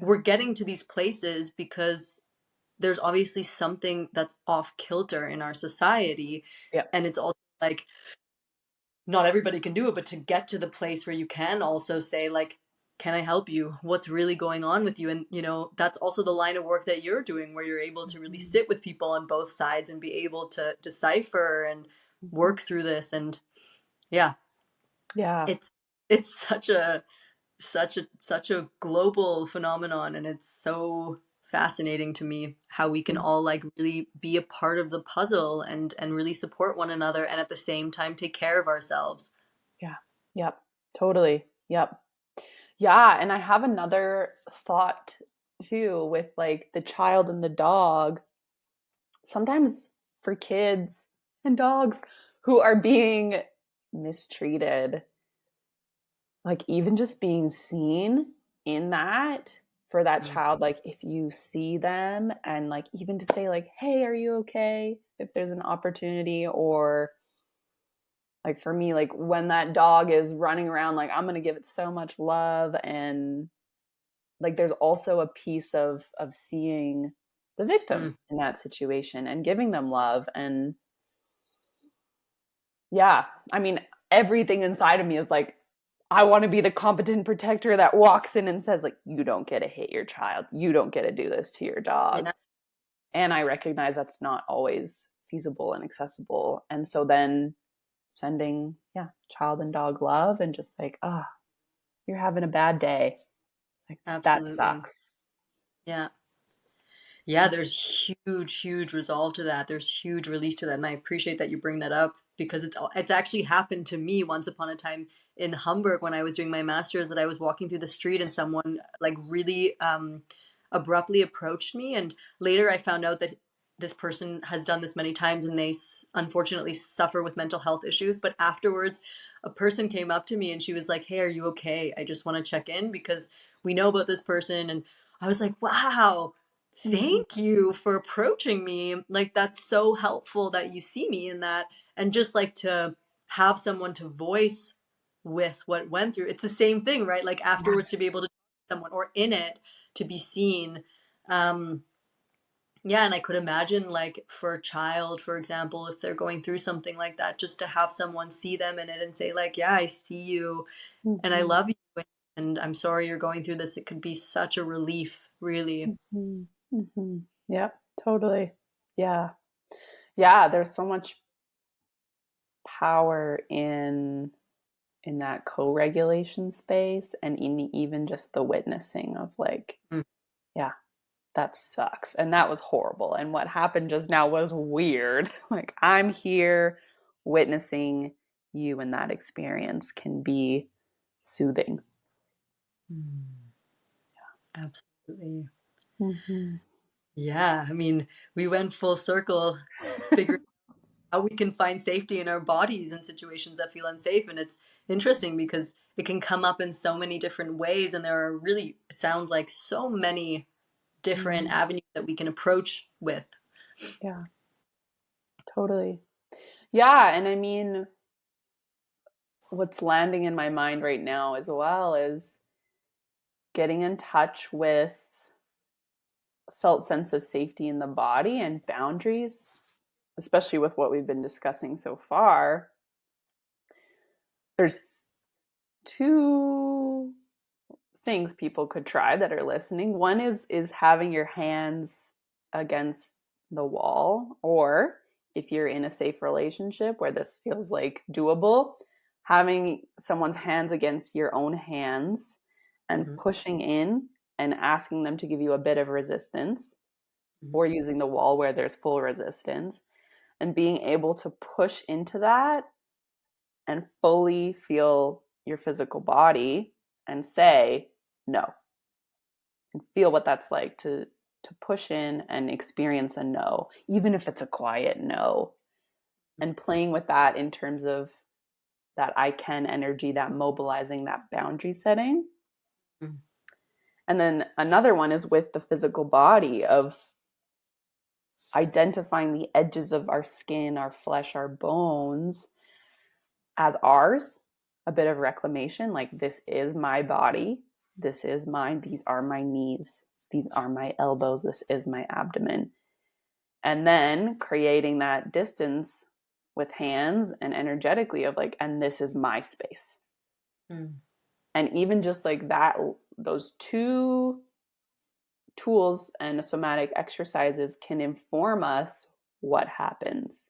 [SPEAKER 1] we're getting to these places because there's obviously something that's off kilter in our society.
[SPEAKER 2] Yeah.
[SPEAKER 1] And it's also like not everybody can do it, but to get to the place where you can also say, like, can I help you? What's really going on with you? And, that's also the line of work that you're doing, where you're able to really
[SPEAKER 2] Mhm.
[SPEAKER 1] sit with people on both sides and be able to decipher and
[SPEAKER 2] Mhm.
[SPEAKER 1] work through this. And yeah,
[SPEAKER 2] Yeah.
[SPEAKER 1] it's it's such a global phenomenon, and it's so fascinating to me how we can
[SPEAKER 2] Mm.
[SPEAKER 1] all like really be a part of the puzzle and really support one another and at the same time take care of ourselves.
[SPEAKER 2] Yeah. Yep. Totally. Yep. Yeah, and I have another thought too with like the child and the dog. Sometimes for kids and dogs who are being mistreated, like even just being seen in that for that
[SPEAKER 1] Mm,
[SPEAKER 2] child, like if you see them and like even to say like, hey, are you okay, if there's an opportunity, or like for me, like when that dog is running around, like I'm gonna give it so much love. And like there's also a piece of seeing the victim
[SPEAKER 1] mm,
[SPEAKER 2] in that situation and giving them love. And yeah, I mean, everything inside of me is like, I want to be the competent protector that walks in and says like, you don't get to hit your child, you don't get to do this to your dog.
[SPEAKER 1] yeah,
[SPEAKER 2] And I recognize that's not always feasible and accessible. And so then sending, yeah, child and dog love and just like, ah, oh, you're having a bad day, like that
[SPEAKER 1] absolutely.
[SPEAKER 2] sucks.
[SPEAKER 1] Yeah. Yeah, there's huge resolve to that. There's huge release to that, and I appreciate that you bring that up because it's actually happened to me once upon a time in Hamburg when I was doing my master's, that I was walking through the street and someone like really abruptly approached me, and later I found out that this person has done this many times and they unfortunately suffer with mental health issues. But afterwards, a person came up to me and she was like, "Hey, are you okay? I just want to check in because we know about this person." And I was like, "Wow,
[SPEAKER 2] Mm-hmm.
[SPEAKER 1] thank you for approaching me. Like, that's so helpful that you see me in that." And just like to have someone to voice with what went through. It's the same thing, right? Like
[SPEAKER 2] Yeah.
[SPEAKER 1] afterwards to be able to someone or in it to be seen. Um, yeah, and I could imagine like for a child, for example, if they're going through something like that, just to have someone see them in it and say, like, yeah, I see you and I
[SPEAKER 2] Mm-hmm.
[SPEAKER 1] love you and I'm sorry you're going through this. It could be such a relief, really.
[SPEAKER 2] Mm-hmm. Mm-hmm. Yep, totally. Yeah. Yeah, there's so much power in that co-regulation space and in even just the witnessing of like,
[SPEAKER 1] Mm,
[SPEAKER 2] yeah, that sucks and that was horrible and what happened just now was weird. Like I'm here witnessing you, and that experience can be soothing.
[SPEAKER 1] mm, absolutely.
[SPEAKER 2] Mm-hmm.
[SPEAKER 1] Yeah, I mean, we went full circle, figuring out how we can find safety in our bodies in situations that feel unsafe. And it's interesting because it can come up in so many different ways. And there are really, it sounds like so many different
[SPEAKER 2] Mm-hmm.
[SPEAKER 1] avenues that we can approach with.
[SPEAKER 2] Yeah, totally. Yeah, and I mean, what's landing in my mind right now as well is getting in touch with felt sense of safety in the body and boundaries, especially with what we've been discussing so far. There's two things people could try that are listening. One is having your hands against the wall, or if you're in a safe relationship where this feels like doable, having someone's hands against your own hands and
[SPEAKER 1] Mhm,
[SPEAKER 2] pushing in and asking them to give you a bit of resistance,
[SPEAKER 1] mhm,
[SPEAKER 2] or using the wall where there's full resistance, and being able to push into that and fully feel your physical body and say no, and feel what that's like to push in and experience a no, even if it's a quiet no, and playing with that in terms of that I can energy, that mobilizing, that boundary setting.
[SPEAKER 1] mhm,
[SPEAKER 2] And then another one is with the physical body of identifying the edges of our skin, our flesh, our bones as ours, a bit of reclamation, like this is my body, this is mine, these are my knees, these are my elbows, this is my abdomen. And then creating that distance with hands and energetically of like, and this is my space.
[SPEAKER 1] Mm.
[SPEAKER 2] And even just like that, those two tools and somatic exercises can inform us what happens.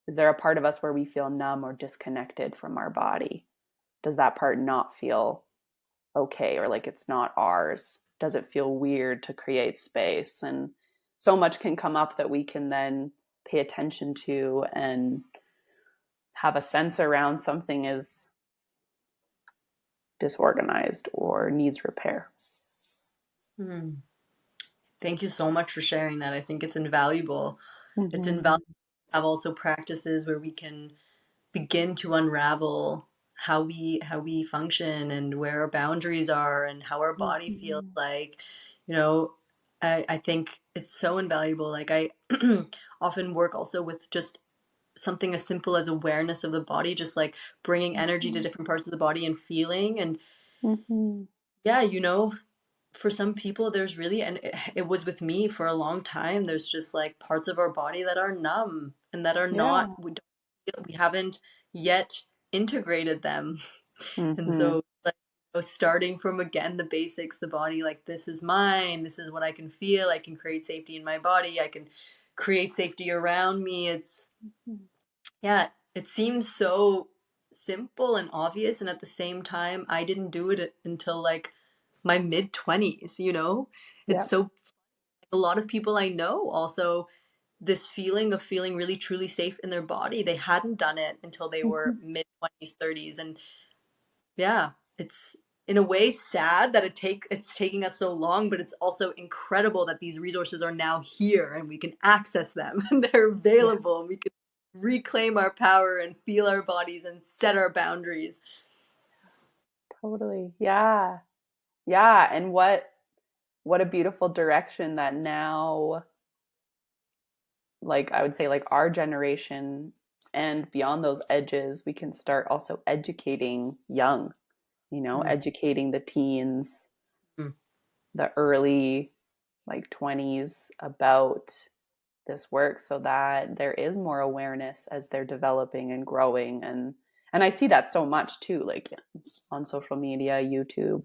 [SPEAKER 2] Is there a part of us where we feel numb or disconnected from our body? Does that part not feel okay or like it's not ours? Does it feel weird to create space? And so much can come up that we can then pay attention to and have a sense around something is disorganized or needs repair.
[SPEAKER 1] Mm. Thank you so much for sharing that. I think it's invaluable. It's
[SPEAKER 2] Mm-hmm.
[SPEAKER 1] invaluable to have also practices where we can begin to unravel how we function and where our boundaries are and how our body feels
[SPEAKER 2] Mm-hmm.
[SPEAKER 1] like. You know, I think it's so invaluable. Like I often work also with just something as simple as awareness of the body, just like bringing energy to different parts of the body and feeling. And
[SPEAKER 2] Mm-hmm.
[SPEAKER 1] yeah, for some people there's really, and it was with me for a long time, there's just like parts of our body that are numb and that are not,
[SPEAKER 2] Yeah.
[SPEAKER 1] we haven't yet integrated them. And
[SPEAKER 2] Mm-hmm.
[SPEAKER 1] so like, starting from again the basics, the body, like this is mine, this is what I can feel, I can create safety in my body, I can create safety around me. It's, yeah, it seems so simple and obvious, and at the same time I didn't do it until like my mid 20s, you know? It's
[SPEAKER 2] Yeah.
[SPEAKER 1] so, a lot of people I know also, this feeling of feeling really truly safe in their body, they hadn't done it until they were
[SPEAKER 2] Mm-hmm.
[SPEAKER 1] mid 20s, 30s. And yeah, it's in a way sad that it's taking us so long, but it's also incredible that these resources are now here and we can access them and they're
[SPEAKER 2] Yeah.
[SPEAKER 1] available and we can reclaim our power and feel our bodies and set our boundaries.
[SPEAKER 2] Totally. Yeah. Yeah. And what a beautiful direction that now, like I would say, like our generation and beyond those edges, we can start also educating young,
[SPEAKER 1] Mm,
[SPEAKER 2] educating the teens,
[SPEAKER 1] mm,
[SPEAKER 2] the early like 20s about this work so that there is more awareness as they're developing and growing. And I see that so much too, like on social media, YouTube,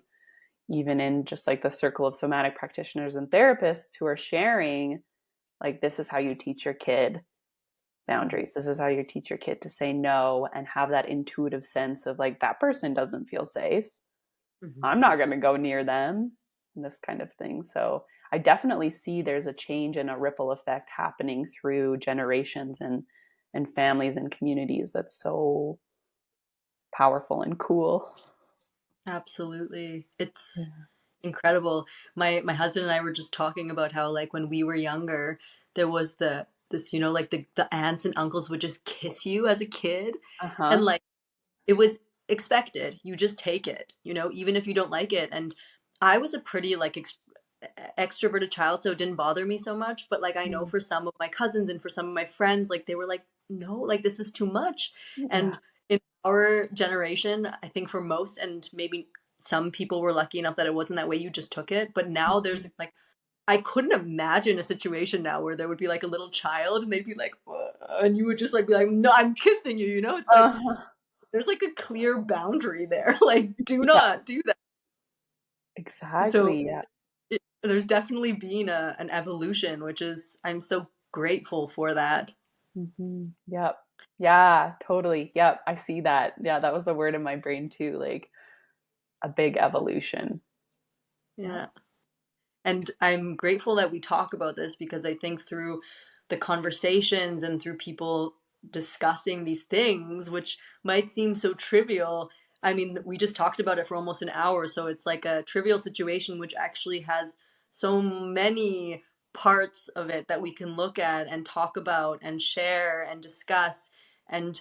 [SPEAKER 2] even in just like the circle of somatic practitioners and therapists who are sharing, like, this is how you teach your kid
[SPEAKER 1] mm,
[SPEAKER 2] boundaries. This is how you teach your kid to say no and have that intuitive sense of like, that person doesn't feel safe.
[SPEAKER 1] mhm.
[SPEAKER 2] I'm not going to go near them, and this kind of thing. So I definitely see there's a change and a ripple effect happening through generations and families and communities that's so powerful and cool.
[SPEAKER 1] Absolutely. It's
[SPEAKER 2] Yeah.
[SPEAKER 1] incredible. My husband and I were just talking about how like when we were younger, there was this, like the aunts and uncles would just kiss you as a kid. And
[SPEAKER 2] Uh-huh.
[SPEAKER 1] like it was expected. You just take it, even if you don't like it. And I was a pretty like extroverted child, so it didn't bother me so much. But like I know
[SPEAKER 2] Mm.
[SPEAKER 1] for some of my cousins and for some of my friends, like they were like, no, like this is too much.
[SPEAKER 2] Yeah.
[SPEAKER 1] And in our generation, I think for most, and maybe some people were lucky enough that it wasn't that way, you just took it. But now there's like, I couldn't imagine a situation now where there would be like a little child and they'd be like, "Ugh," and you would just like be like, no, I'm kissing you, It's like
[SPEAKER 2] Uh-huh.
[SPEAKER 1] there's like a clear boundary there. Like, do
[SPEAKER 2] Yeah,
[SPEAKER 1] not do that. So
[SPEAKER 2] exactly. Yeah.
[SPEAKER 1] there's definitely been an evolution, which is, I'm so grateful for that.
[SPEAKER 2] Yep. Yeah, totally. Yep. I see that. Yeah, that was the word in my brain too. Like a big evolution. Yep.
[SPEAKER 1] Yeah. And I'm grateful that we talk about this because I think through the conversations and through people discussing these things, which might seem so trivial. I mean, we just talked about it for almost an hour, so it's like a trivial situation, which actually has so many parts of it that we can look at and talk about and share and discuss. And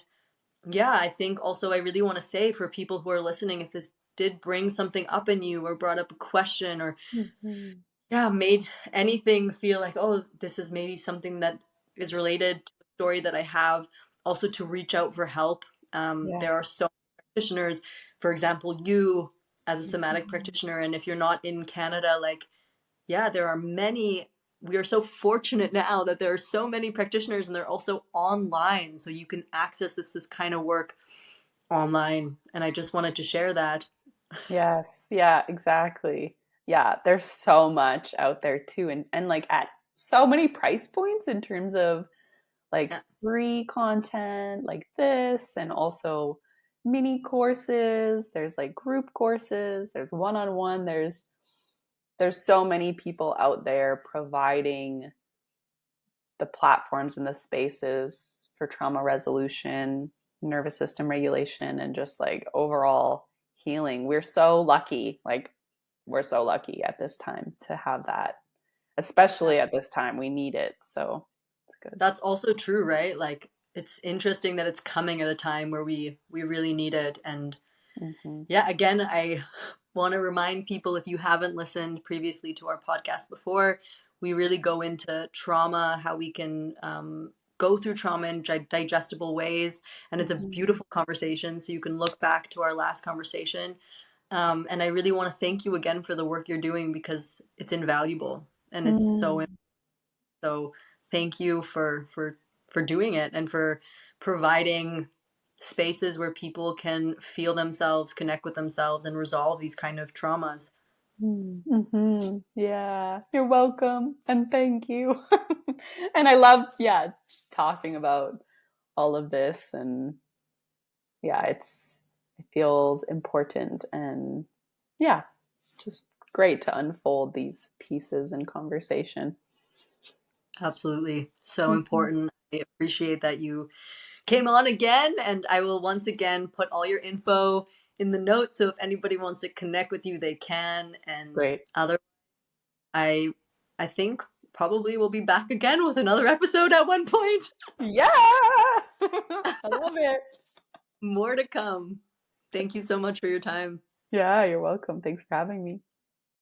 [SPEAKER 1] yeah, I think also I really want to say for people who are listening, if this did bring something up in you or brought up a question or
[SPEAKER 2] Mhm.
[SPEAKER 1] yeah, made anything feel like, oh, this is maybe something that is related to the story that I have, also to reach out for help.
[SPEAKER 2] Yeah.
[SPEAKER 1] There are so many practitioners, for example, you as a somatic
[SPEAKER 2] Mhm.
[SPEAKER 1] practitioner, and if you're not in Canada, like, yeah, there are many. we are so fortunate now that there are so many practitioners and they're also online, so you can access this kind of work online. And I just wanted to share that.
[SPEAKER 2] Yes. Yeah, exactly. Yeah, there's so much out there too, and like at so many price points in terms of like
[SPEAKER 1] Yeah,
[SPEAKER 2] free content like this, and also mini courses, there's like group courses, there's one-on-one, there's so many people out there providing the platforms and the spaces for trauma resolution, nervous system regulation, and just like overall healing. We're so lucky. Like, we're so lucky at this time to have that,
[SPEAKER 1] yeah.
[SPEAKER 2] especially at this time. We need it. So it's good.
[SPEAKER 1] That's also true, right? Like it's interesting that it's coming at a time where we really need it. And
[SPEAKER 2] Mm-hmm.
[SPEAKER 1] yeah, again, I want to remind people, if you haven't listened previously to our podcast before, we really go into trauma, how we can go through trauma in digestible ways. And it's a
[SPEAKER 2] Mm-hmm.
[SPEAKER 1] beautiful conversation. So you can look back to our last conversation. And I really want to thank you again for the work you're doing, because it's invaluable and it's so,
[SPEAKER 2] Mm.
[SPEAKER 1] so thank you for doing it and for providing spaces where people can feel themselves, connect with themselves, and resolve these kind of traumas.
[SPEAKER 2] Mm-hmm. Yeah, you're welcome, and thank you. And I love, yeah, talking about all of this, and yeah, it feels important, and yeah, just great to unfold these pieces in conversation.
[SPEAKER 1] Absolutely. So
[SPEAKER 2] Mm-hmm.
[SPEAKER 1] important. I appreciate that you came on again, and I will once again put all your info in the notes, so if anybody wants to connect with you, they can. And
[SPEAKER 2] Great.
[SPEAKER 1] other, I I think probably we'll be back again with another episode at one point.
[SPEAKER 2] Yeah. I love it.
[SPEAKER 1] More to come. Thank you
[SPEAKER 2] Thanks.
[SPEAKER 1] so much for your time.
[SPEAKER 2] Yeah, you're welcome. Thanks for having me.